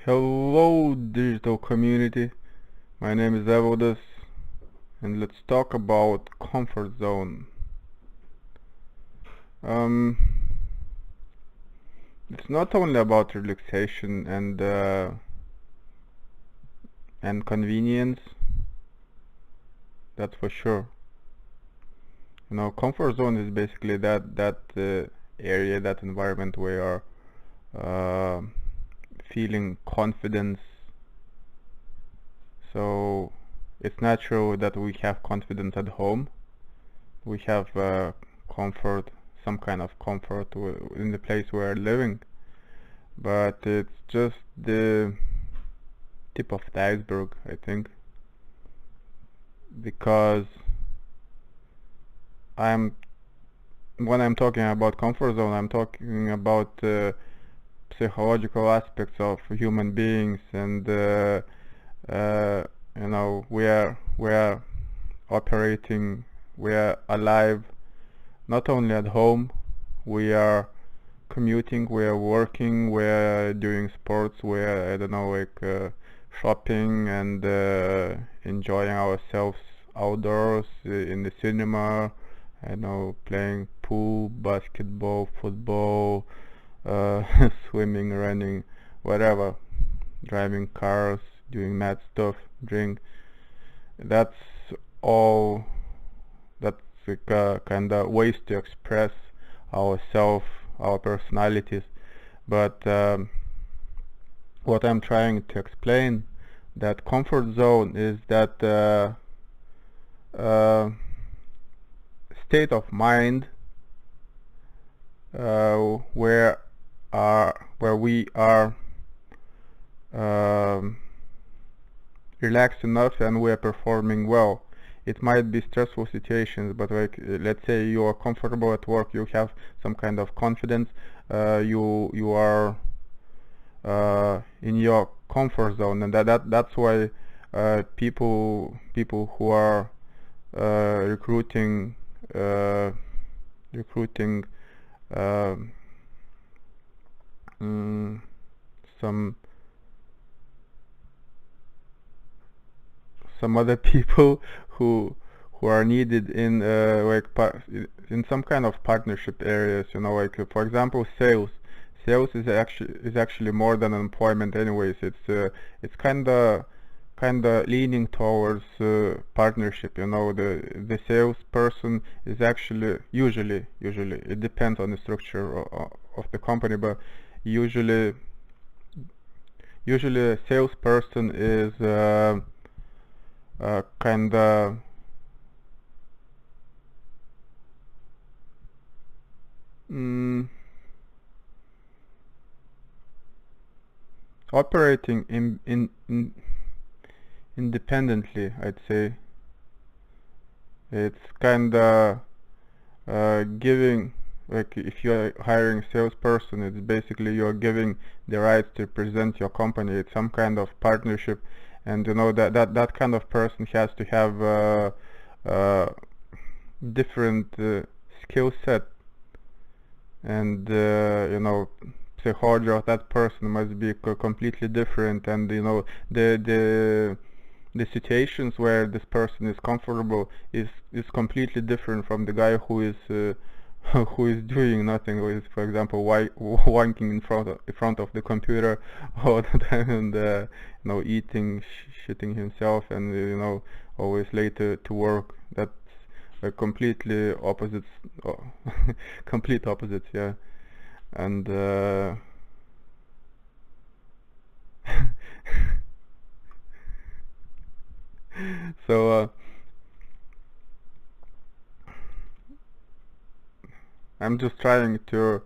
Hello digital community, my name is Evaldaz and let's talk about comfort zone. Um, it's not only about relaxation and convenience, that's for sure. Comfort zone is basically that area, that environment where you're feeling confidence. So it's natural that we have confidence at home. We have comfort, some kind of comfort in the place we're living, but it's just the tip of the iceberg, I think, because when I'm talking about comfort zone, I'm talking about psychological aspects of human beings, and we are operating, we are alive not only at home, we are commuting, we are working, we are doing sports, we are, I don't know, shopping and enjoying ourselves outdoors, in the cinema, I know, playing pool, basketball, football, swimming, running, whatever, driving cars, doing mad stuff, drink. That's all. That's like kind of ways to express ourselves, our personalities. But what I'm trying to explain, that comfort zone is that state of mind where we are um, relaxed enough and we are performing well. It might be stressful situations, but like let's say you are comfortable at work, you have some kind of confidence, you are in your comfort zone, and that's why people who are recruiting recruiting um, mm, some other people who are needed in in some kind of partnership areas, like for example sales is actually more than employment anyways. It's kind of leaning towards partnership. The salesperson is actually usually it depends on the structure of the company, but usually usually a salesperson is kind of mm, operating in independently, I'd say. It's kind of giving, like if you're hiring a salesperson, it's basically you're giving the rights to present your company. It's some kind of partnership, and that kind of person has to have different skill set, and psychology of that person must be completely different, and the situations where this person is comfortable is completely different from the guy who is who is doing nothing, who is, for example, wanking in front of the computer all the time, and eating, shitting himself, and always late to work. That's completely opposites. Oh, complete opposites, yeah. And so I'm just trying to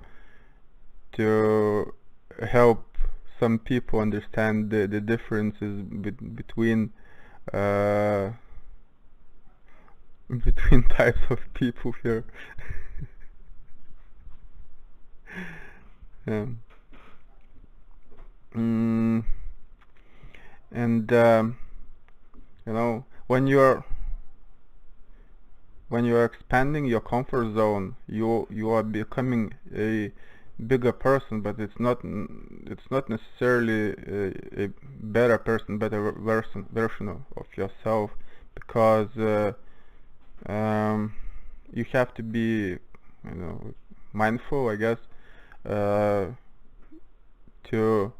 help some people understand the differences between uh, between types of people here. Yeah. Mm, and when you're expanding your comfort zone, you are becoming a bigger person, but it's not necessarily a better person, better version of yourself, because um, you have to be, mindful, I guess, uh, to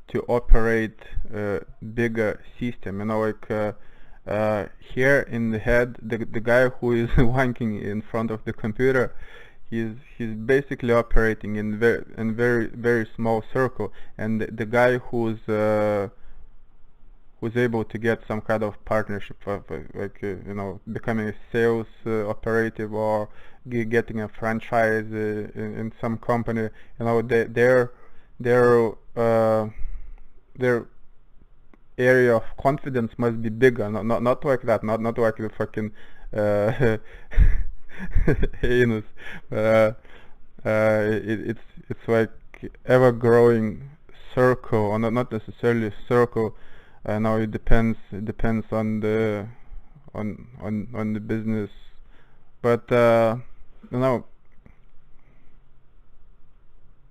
to operate a bigger system. Here in the head, the guy who is wanking in front of the computer, he's basically operating in very small circle, and the guy who's able to get some kind of partnership, becoming a sales operative, or getting a franchise in some company. Their their area of confidence must be bigger. Not like that. Not like the fucking heinous. Uh, it's like ever growing circle, or not necessarily circle. Now it depends on the business, but you know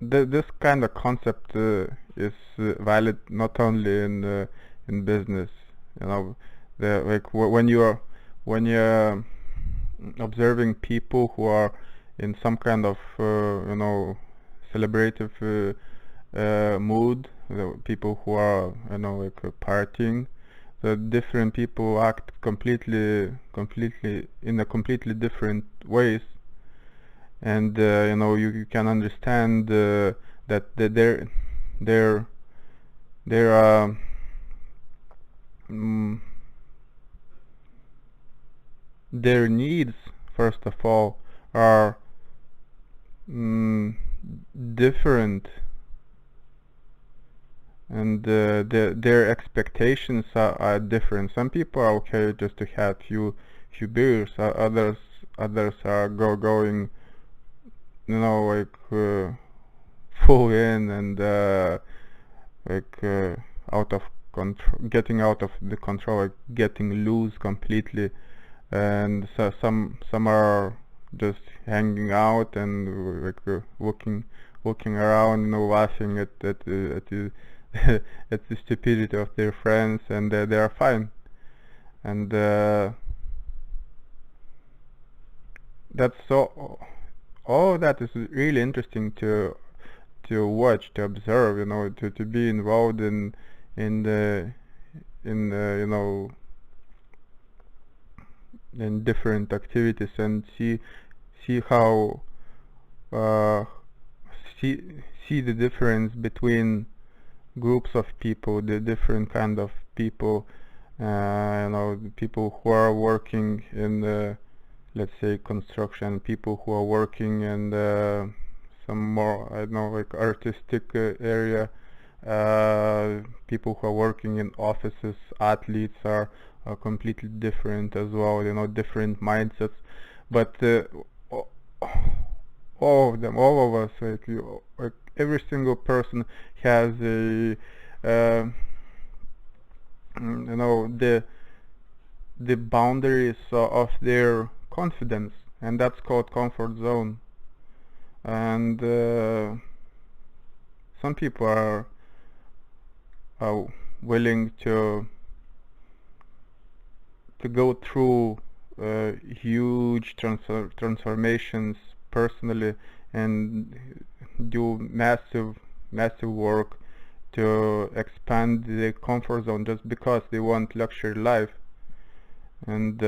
this kind of concept is valid not only in business. You know, when you're observing people who are in some kind of celebrative mood, the people who are partying. The different people act completely in a completely different ways, and you can understand that their their mm, their needs, first of all, are mm, different, and their expectations are different. Some people are okay just to have few beers. Others are going full in, and like out of control, getting out of the control, like getting loose completely. And so some are just hanging out and walking around, laughing at the at the stupidity of their friends, and they are fine. And that's so all of that is really interesting to watch, to observe, to be involved in the in in different activities, and see how uh, see see the difference between groups of people, the different kind of people, the people who are working in the, let's say, construction, people who are working in some more, I don't know, like artistic area, people who are working in offices, athletes are completely different as well, different mindsets. But all of us, like every single person has a, the boundaries of their confidence, and that's called comfort zone. And some people are willing to go through huge transformations personally, and do massive work to expand the comfort zone, just because they want luxury life. And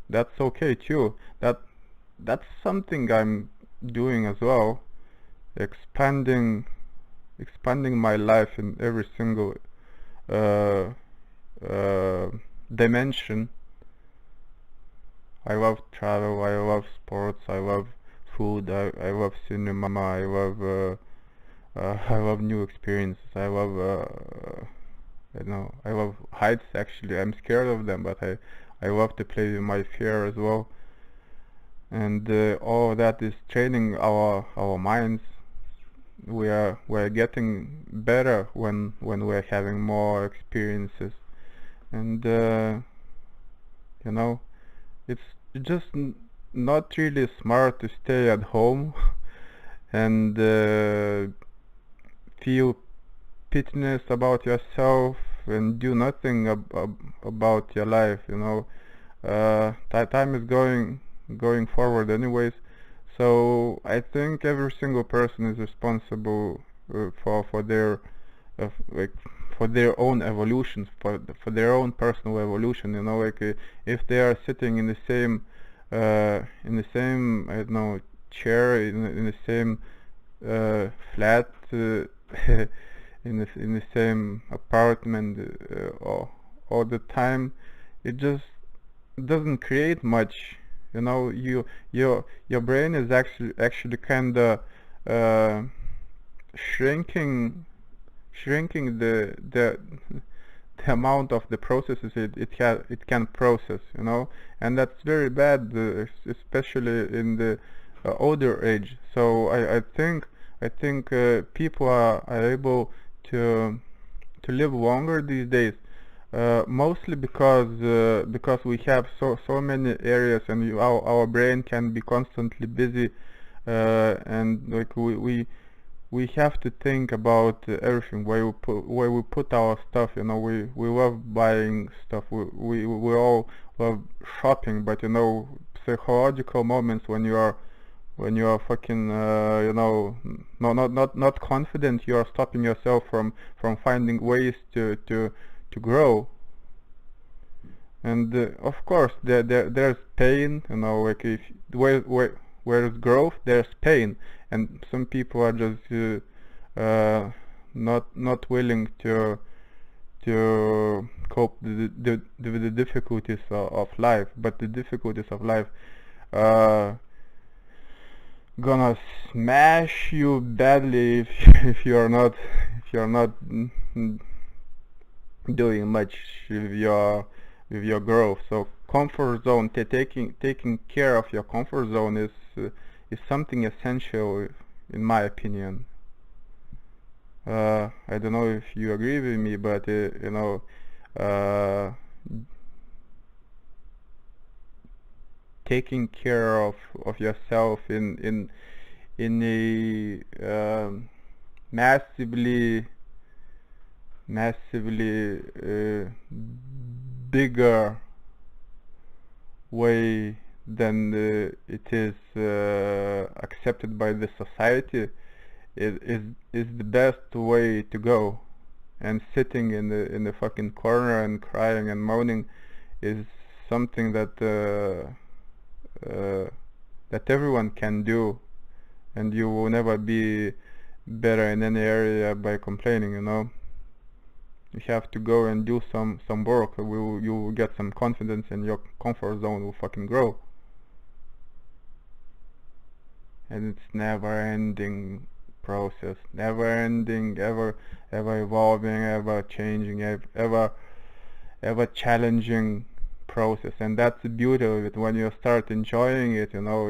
that's okay too. That's something I'm doing as well, expanding my life in every single uh, dimension. I love travel, I love sports, I love food, I love cinema, I love new experiences, I love heights. Actually, I'm scared of them, but I love to play with my fear as well. And all that is training our minds. We're getting better when we're having more experiences. And it's just not really smart to stay at home and feel pittiness about yourself and do nothing about your life, you know. Time is going forward anyways, so I think every single person is responsible for their like for their own evolution, for their own personal evolution, you know. Like if they are sitting in the same, I don't know, chair in the same flat in the same apartment all the time, it just doesn't create much, you know. Your brain is actually kind of uh, shrinking the amount of the processes it can process, you know. And that's very bad, especially in the older age. So I think people are able to live longer these days, mostly because we have so many areas, and our brain can be constantly busy, and like we have to think about everything, where we put our stuff, you know. We love buying stuff, we all love shopping, but you know, psychological moments when you are fucking you know, not confident, you are stopping yourself from finding ways to grow. And of course there's pain, you know. Like if where's growth, there's pain, and some people are just not willing to cope with the difficulties of life. But the difficulties of life uh, gonna smash you badly if you're not doing much with your growth. So comfort zone, taking care of your comfort zone is something essential, in my opinion. I don't know if you agree with me, but you know, uh, taking care of yourself in a massively bigger way than it is accepted by the society is the best way to go. And sitting in the fucking corner and crying and moaning is something that everyone can do, and you will never be better in any area by complaining, you know. You have to go and do some work. You will get some confidence, and your comfort zone will fucking grow. And it's never ending process, never ending, ever evolving, ever changing, ever challenging process. And that's the beauty of it. When you start enjoying it, you know,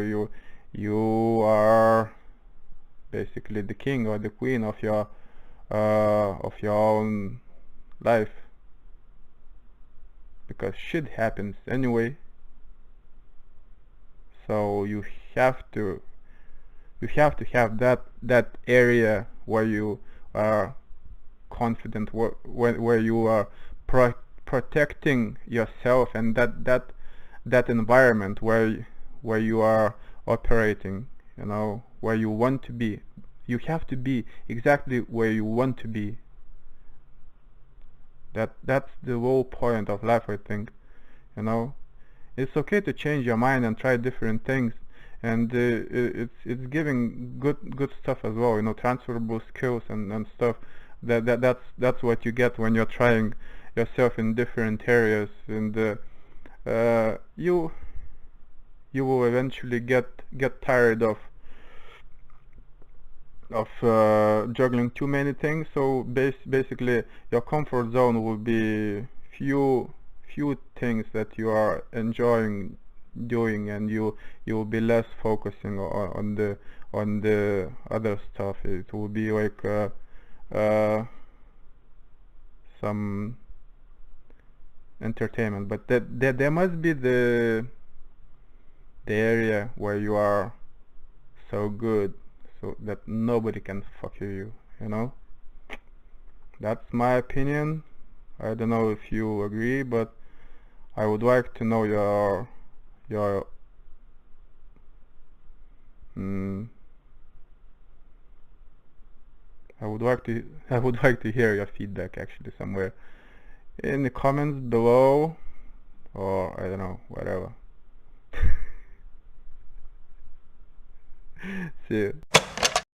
you are basically the king or the queen of your own life, because shit happens anyway. So you have to have that area where you are confident, where you are protecting yourself, and that environment where you are operating, you know, where you want to be. You have to be exactly where you want to be. That's the whole point of life, I think, you know. It's okay to change your mind and try different things, and it's giving good stuff as well, you know, transferable skills and stuff. That's what you get when you're trying yourself in different areas, and you will eventually get tired of juggling too many things. So basically your comfort zone will be few things that you are enjoying doing, and you will be less focusing on the other stuff. It will be like uh, some entertainment, but that there must be the area where you are so good, so that nobody can fuck you, you know? That's my opinion. I don't know if you agree, but I would like to know your mm, I would like to hear your feedback actually somewhere in the comments below, or I don't know, whatever. See you.